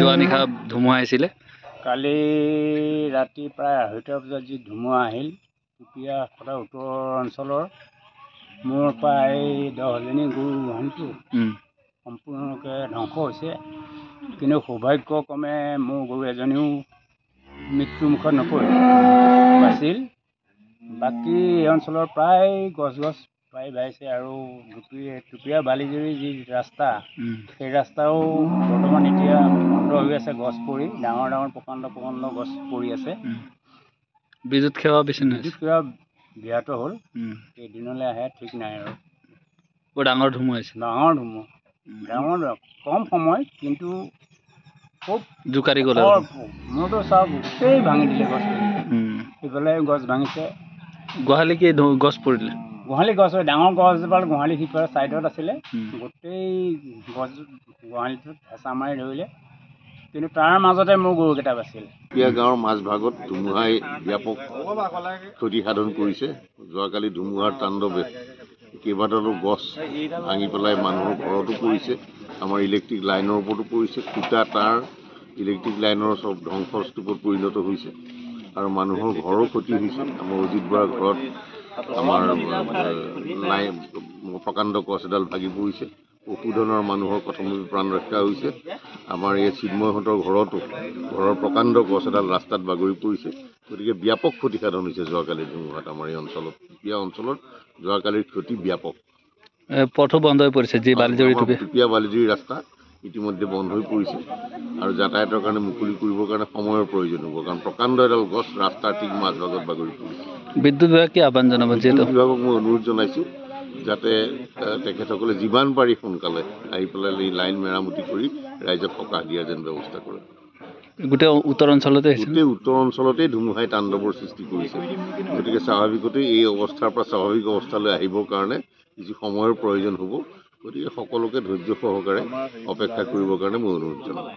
যোৱা নিশা ধুমুহা আহিছিলে। কালি ৰাতি প্ৰায় 2:30 বজাত যি ধুমুহা আহিল, তেতিয়া সদায় উত্তৰ অঞ্চলৰ মোৰ প্ৰায় 10জনী গৰু গোহালিটো সম্পূৰ্ণৰূপে ধ্বংস হৈছে। কিন্তু সৌভাগ্যক্ৰমে মোৰ গৰু এজনীও মৃত্যুমুখত নপৰিল, বাচিল। বাকী এই অঞ্চলৰ প্ৰায় গছ প্ৰায় বাঢ়িছে আৰু টুপীয়া বালিজুৰি যি ৰাস্তা, সেই ৰাস্তাও বৰ্তমান এতিয়া বন্ধ হৈ আছে। গছ পৰি ডাঙৰ প্ৰকাণ্ড গছ পৰি আছে। বিদ্যুৎ সেৱা বিদ্যুৎ সেৱা ব্যাহত হ'ল। কেইদিনলৈ আহে ঠিক নাই আৰু। বৰ ডাঙৰ ধুমুহা আহিছে। ডাঙৰ কম সময়, কিন্তু খুব জোকাৰি গ'ল। মোৰতো চাওক গোটেই ভাঙি দিলে গছ। সিফালে গছ ভাঙিছে। গোহালি কি গছ পৰিলে? গোহালি গছ ডাঙৰ গছজোপাল গোহালি সিফালে ছাইডত আছিলে। গোটেই গছ গোহালিটোত হেঁচা মাৰি ধৰিলে, কিন্তু তাৰ মাজতে মোৰ গৰুকেইটা বাচিল। গাঁৱৰ মাজভাগত ধুমুহাই ব্যাপক ক্ষতি সাধন কৰিছে। যোৱাকালি ধুমুহাৰ তাণ্ডৱে কেইবাটাও গছ ভাঙি পেলাই মানুহৰ ঘৰতো পৰিছে। আমাৰ ইলেক্ট্ৰিক লাইনৰ ওপৰতো পৰিছে। খুটা তাঁৰ ইলেক্ট্ৰিক লাইনৰ চব ধ্বংসস্তূপত পৰিণত হৈছে আৰু মানুহৰ ঘৰো ক্ষতি হৈছে। আমাৰ অজিত বৰাৰ ঘৰত আমাৰ প্ৰকাণ্ড গছ এডাল ভাগি পৰিছে। পশুধনৰ মানুহৰ প্ৰথমে প্ৰাণ ৰক্ষা হৈছে। আমাৰ এই চিন্ময়হঁতৰ ঘৰৰ প্ৰকাণ্ড গছ এডাল ৰাস্তাত বাগৰি পৰিছে। গতিকে ব্যাপক ক্ষতিসাধন হৈছে যোৱাকালিৰ ধুমুহাত। আমাৰ এই অঞ্চলত যোৱাকালিৰ ক্ষতি ব্যাপক। পথো বন্ধ হৈ পৰিছে। যি টুপীয়া বালিজুৰি ৰাস্তা ইতিমধ্যে বন্ধ হৈ পৰিছে আৰু যাতায়াতৰ কাৰণে মুকলি কৰিবৰ কাৰণে সময়ৰ প্ৰয়োজন হ'ব, কাৰণ প্ৰকাণ্ড এডাল গছ ৰাস্তাৰ ঠিক মাজভাগত বাগৰি পৰিছে। বিদ্যুৎ বিভাগ কি আহ্বান জনাব? বিদ্যুৎ বিভাগক মই অনুৰোধ জনাইছোঁ যাতে তেখেতসকলে যিমান পাৰি সোনকালে আহি পেলাই লাইন মেৰামতি কৰি ৰাইজক সকাহ দিয়া যেন ব্যৱস্থা কৰে। গোটেই উত্তৰ অঞ্চলতেই ধুমুহাই তাণ্ডৱৰ সৃষ্টি কৰিছে। গতিকে স্বাভাৱিকতেই এই অৱস্থাৰ পৰা স্বাভাৱিক অৱস্থালৈ আহিবৰ কাৰণে কিছু সময়ৰ প্ৰয়োজন হ'ব। গতিকে সকলোকে ধৈৰ্য সহকাৰে অপেক্ষা কৰিবৰ কাৰণে মই অনুৰোধ জনাওঁ।